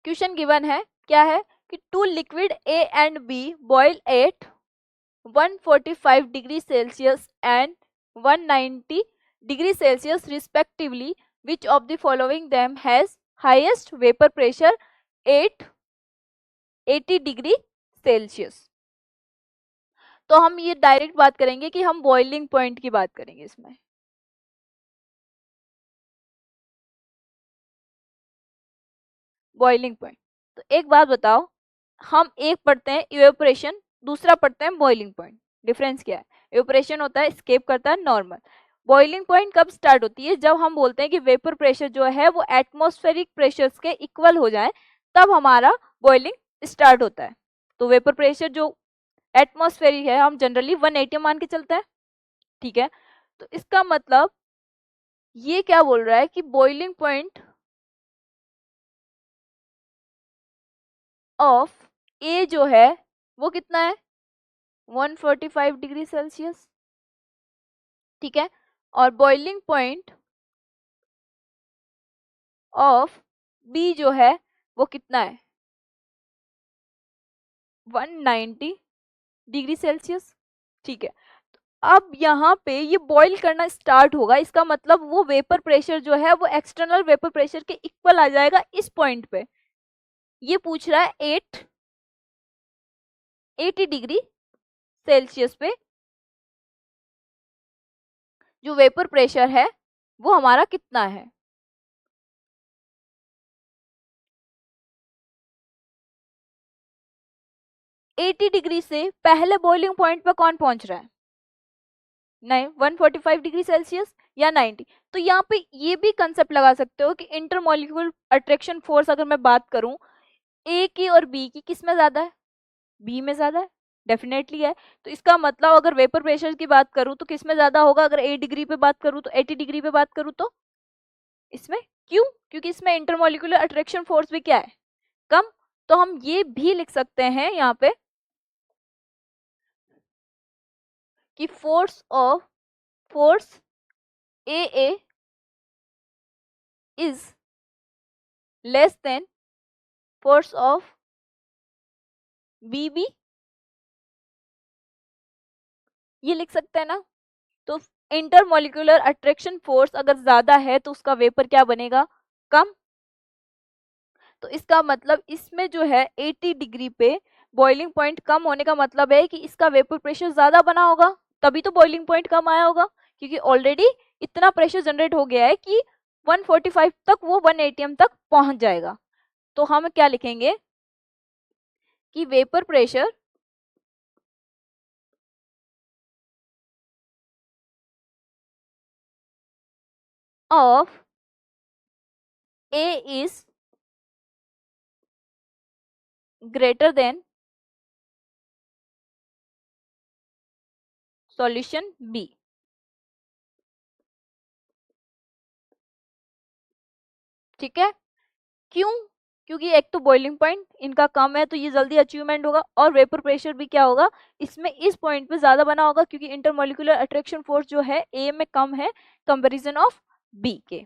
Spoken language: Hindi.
क्वेश्चन गिवन है, क्या है कि two liquid A and B boil at 145 degree Celsius and 190 degree Celsius respectively, which of the following them has highest vapor pressure at 80 degree Celsius. तो हम ये डायरेक्ट बात करेंगे कि हम बॉइलिंग पॉइंट की बात करेंगे इसमें। बॉइलिंग पॉइंट, तो एक बात बताओ, हम एक पढ़ते हैं इवेपोरेशन, दूसरा पढ़ते हैं बॉइलिंग पॉइंट, डिफरेंस क्या है? इवेपोरेशन होता है एस्केप करता है नॉर्मल, बॉइलिंग पॉइंट कब स्टार्ट होती है? जब हम बोलते हैं कि वेपर प्रेशर जो है वो एटमॉस्फेरिक प्रेशर्स के इक्वल हो जाए, तब हमारा बॉइलिंग स्टार्ट होता है। तो वेपर प्रेशर जो एटमॉस्फेरिक है हम जनरली 180 मान के चलते हैं, ठीक है। तो इसका मतलब ये क्या बोल रहा है कि बॉइलिंग पॉइंट ऑफ ए जो है वो कितना है? 145 डिग्री सेल्सियस, ठीक है। और बॉइलिंग पॉइंट ऑफ बी जो है वो कितना है? 190 डिग्री सेल्सियस, ठीक है। अब यहाँ पे ये बॉईल करना स्टार्ट होगा, इसका मतलब वो वेपर प्रेशर जो है वो एक्सटर्नल वेपर प्रेशर के इक्वल आ जाएगा इस पॉइंट पे। ये पूछ रहा है 80 डिग्री सेल्सियस पे जो वेपर प्रेशर है वो हमारा कितना है? एटी डिग्री से पहले बॉइलिंग पॉइंट पे कौन पहुंच रहा है? नहीं, 145 डिग्री सेल्सियस या 90। तो यहाँ पे ये भी कंसेप्ट लगा सकते हो कि इंटरमॉलिक्यूलर अट्रैक्शन फोर्स अगर मैं बात करूं ए की और बी की, किस में ज्यादा है? बी में ज्यादा है, डेफिनेटली है। तो इसका मतलब अगर वेपर प्रेशर की बात करूं तो किस में ज्यादा होगा? अगर 8 डिग्री पे बात करूं तो 80 डिग्री पे बात करूं तो इसमें। क्यों? क्योंकि इसमें इंटरमॉलिक्यूलर अट्रैक्शन फोर्स भी क्या है? कम। तो हम ये भी लिख सकते हैं यहाँ पे कि force A is less than force of B, ये लिख सकते हैं ना। तो इंटरमॉलिक्यूलर अट्रैक्शन फोर्स अगर ज्यादा है तो उसका वेपर क्या बनेगा? कम। तो इसका मतलब इसमें जो है 80 डिग्री पे बॉइलिंग पॉइंट कम होने का मतलब है कि इसका वेपर प्रेशर ज्यादा बना होगा, तभी तो बॉइलिंग पॉइंट कम आया होगा, क्योंकि ऑलरेडी इतना प्रेशर जनरेट हो गया है कि 145 तक वो 180 तक पहुंच जाएगा। तो हम क्या लिखेंगे कि vapour pressure of A is greater than solution B. ठीक है, क्यों? क्योंकि एक तो बॉइलिंग पॉइंट इनका कम है तो ये जल्दी अचीवमेंट होगा, और वेपर प्रेशर भी क्या होगा इसमें इस पॉइंट पे ज्यादा बना होगा, क्योंकि इंटरमॉलिक्यूलर अट्रैक्शन फोर्स जो है ए में कम है कंपैरिजन ऑफ बी के।